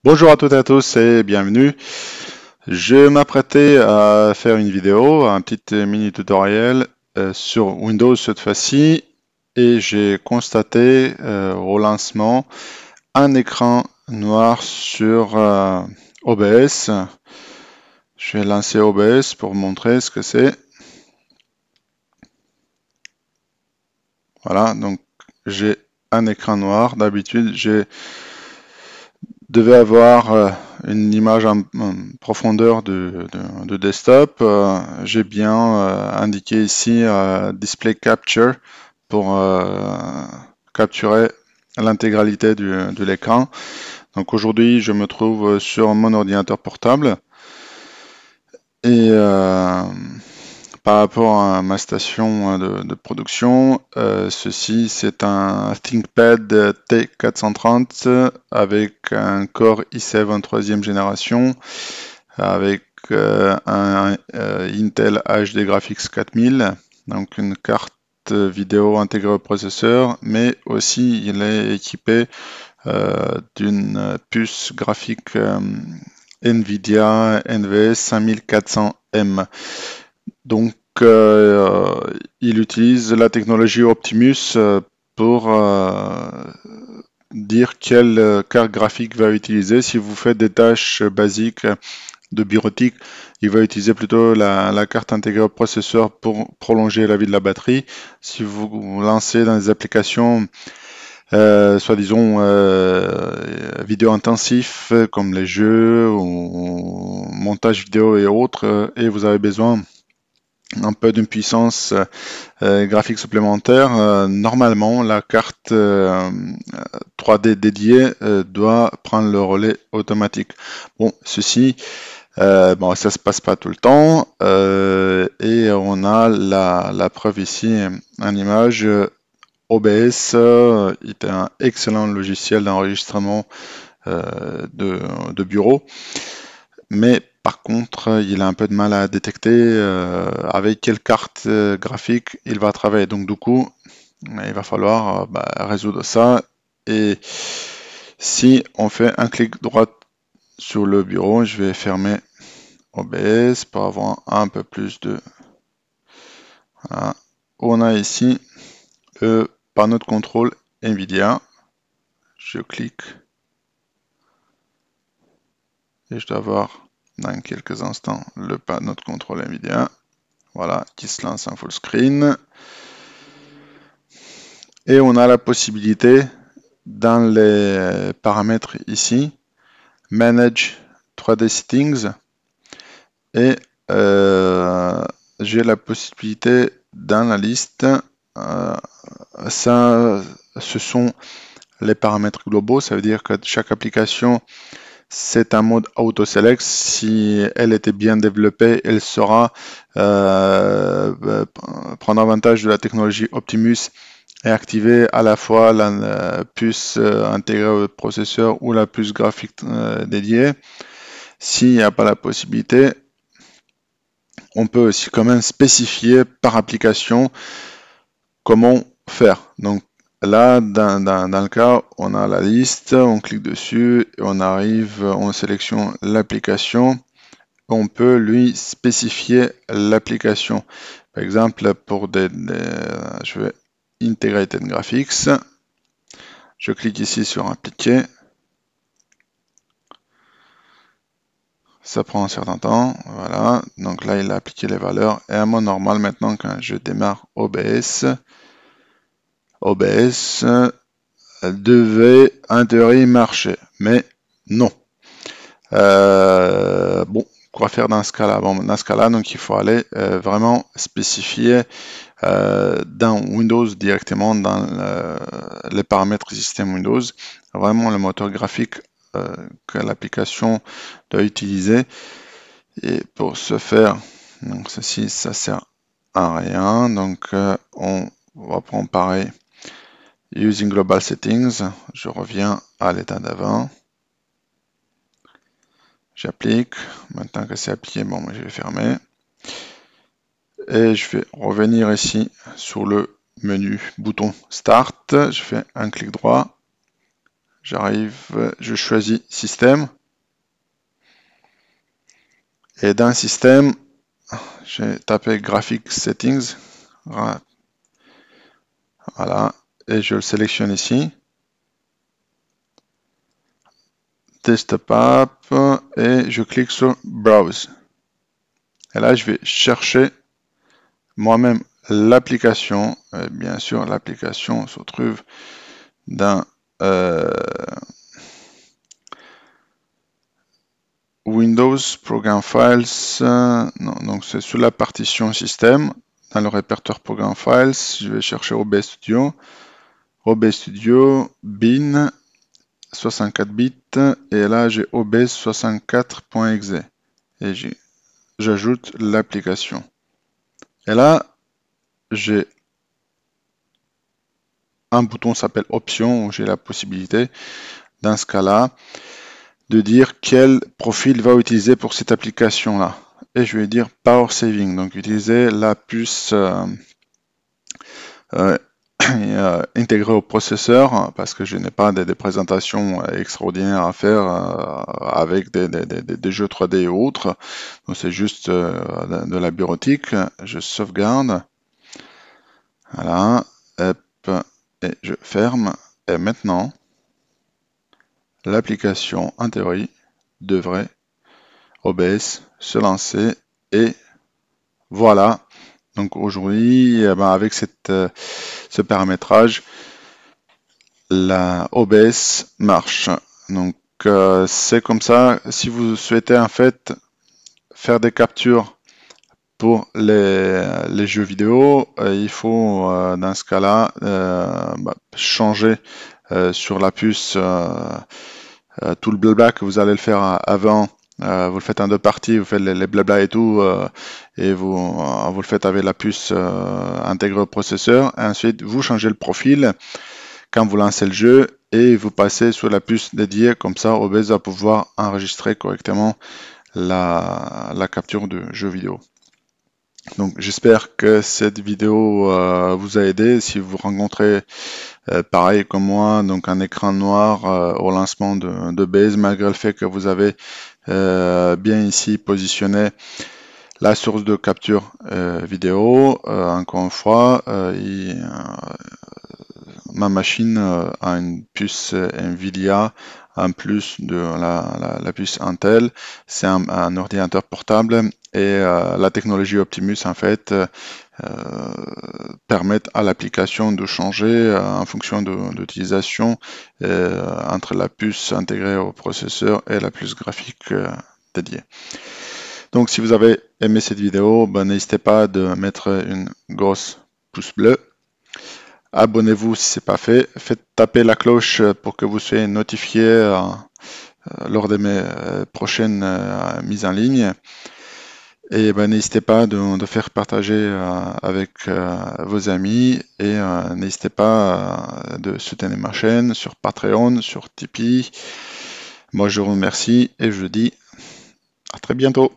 Bonjour à toutes et à tous et bienvenue. Je m'apprêtais à faire une vidéo, un petit mini tutoriel sur Windows cette fois-ci et j'ai constaté au lancement un écran noir sur OBS. Je vais lancer OBS pour vous montrer ce que c'est. Voilà, donc j'ai un écran noir. D'habitude, je devais avoir une image en profondeur de desktop. J'ai bien indiqué ici Display Capture pour capturer l'intégralité de l'écran. Donc aujourd'hui, je me trouve sur mon ordinateur portable et par rapport à ma station de production, ceci c'est un ThinkPad T430 avec un Core i7 3e génération, avec un Intel HD Graphics 4000, donc une carte vidéo intégrée au processeur, mais aussi il est équipé d'une puce graphique NVIDIA NVS 5400M. Donc, il utilise la technologie Optimus pour dire quelle carte graphique va utiliser. Si vous faites des tâches basiques de bureautique, il va utiliser plutôt la carte intégrée au processeur pour prolonger la vie de la batterie. Si vous lancez dans des applications soi-disant vidéo intensif comme les jeux ou montage vidéo et autres, et vous avez besoin un peu d'une puissance graphique supplémentaire, normalement la carte 3D dédiée doit prendre le relais automatique. Bon, ceci, bon, ça se passe pas tout le temps, et on a la preuve ici en image. OBS est un excellent logiciel d'enregistrement de bureau, mais par contre, il a un peu de mal à détecter avec quelle carte graphique il va travailler. Donc du coup, il va falloir résoudre ça. Et si on fait un clic droit sur le bureau, je vais fermer OBS pour avoir un peu plus de... Voilà. On a ici le panneau de contrôle NVIDIA. Je clique et je dois voir dans quelques instants le panneau de contrôle NVIDIA. Voilà, qui se lance en full screen. Et on a la possibilité, dans les paramètres ici, Manage 3D Settings. Et j'ai la possibilité dans la liste, ce sont les paramètres globaux. Ça veut dire que chaque application, c'est un mode auto-select. Si elle était bien développée, elle saura prendre avantage de la technologie Optimus et activer à la fois la puce intégrée au processeur ou la puce graphique dédiée. S'il n'y a pas la possibilité, on peut aussi quand même spécifier par application comment faire. Donc là, dans le cas, on a la liste, on clique dessus, et on arrive, on sélectionne l'application. On peut lui spécifier l'application. Par exemple, pour je vais Integrated Graphics. Je clique ici sur Appliquer. Ça prend un certain temps. Voilà. Donc là, il a appliqué les valeurs. Et à mon normal, maintenant, quand je démarre OBS, OBS devait en théorie marcher. Mais non. Bon, quoi faire dans ce cas-là? Bon, dans ce cas-là, donc il faut aller vraiment spécifier dans Windows directement dans les paramètres système Windows, vraiment le moteur graphique que l'application doit utiliser. Et pour ce faire, donc ceci, ça sert à rien. Donc on va prendre pareil, Using Global Settings. Je reviens à l'état d'avant. J'applique. Maintenant que c'est appliqué, bon, je vais fermer. Et je vais revenir ici sur le menu bouton Start. Je fais un clic droit. J'arrive, je choisis Système. Et dans Système, j'ai tapé Graphic Settings. Voilà. Et je le sélectionne ici. Desktop App. Et je clique sur Browse. Et là, je vais chercher moi-même l'application. Bien sûr, l'application se trouve dans Windows, Program Files. Non, donc c'est sur la partition Système. Dans le répertoire Program Files, je vais chercher OBS Studio. OBS Studio, bin, 64 bits. Et là, j'ai OBS 64.exe. Et j'ajoute l'application. Et là, j'ai un bouton qui s'appelle Options, où j'ai la possibilité, dans ce cas-là, de dire quel profil va utiliser pour cette application-là. Et je vais dire Power Saving, donc utiliser la puce intégrée au processeur, parce que je n'ai pas des présentations extraordinaires à faire avec des jeux 3D et autres. Donc c'est juste de la bureautique. Je sauvegarde. Voilà. Hop, et je ferme. Et maintenant, l'application, en théorie, devrait OBS se lancer. Et voilà. Donc aujourd'hui, avec ce paramétrage, la OBS marche. Donc c'est comme ça. Si vous souhaitez en fait faire des captures pour les jeux vidéo, il faut dans ce cas-là changer sur la puce tout le blabla que vous allez le faire avant. Vous le faites en deux parties, vous faites les blabla et tout, et vous le faites avec la puce intégrée au processeur. Et ensuite, vous changez le profil quand vous lancez le jeu et vous passez sur la puce dédiée. Comme ça, OBS va pouvoir enregistrer correctement la capture de jeu vidéo. Donc j'espère que cette vidéo vous a aidé. Si vous rencontrez pareil comme moi, donc un écran noir au lancement d'OBS, malgré le fait que vous avez bien ici positionné la source de capture vidéo, encore une fois, ma machine a une puce Nvidia en plus de la puce Intel. C'est un ordinateur portable et la technologie Optimus en fait permet à l'application de changer en fonction de l'utilisation entre la puce intégrée au processeur et la puce graphique dédiée. Donc si vous avez aimé cette vidéo, n'hésitez pas de mettre une grosse pouce bleu. Abonnez-vous si ce n'est pas fait. Faites taper la cloche pour que vous soyez notifié lors de mes prochaines mises en ligne. Et n'hésitez pas de faire partager avec vos amis. Et n'hésitez pas de soutenir ma chaîne sur Patreon, sur Tipeee. Moi je vous remercie et je vous dis à très bientôt.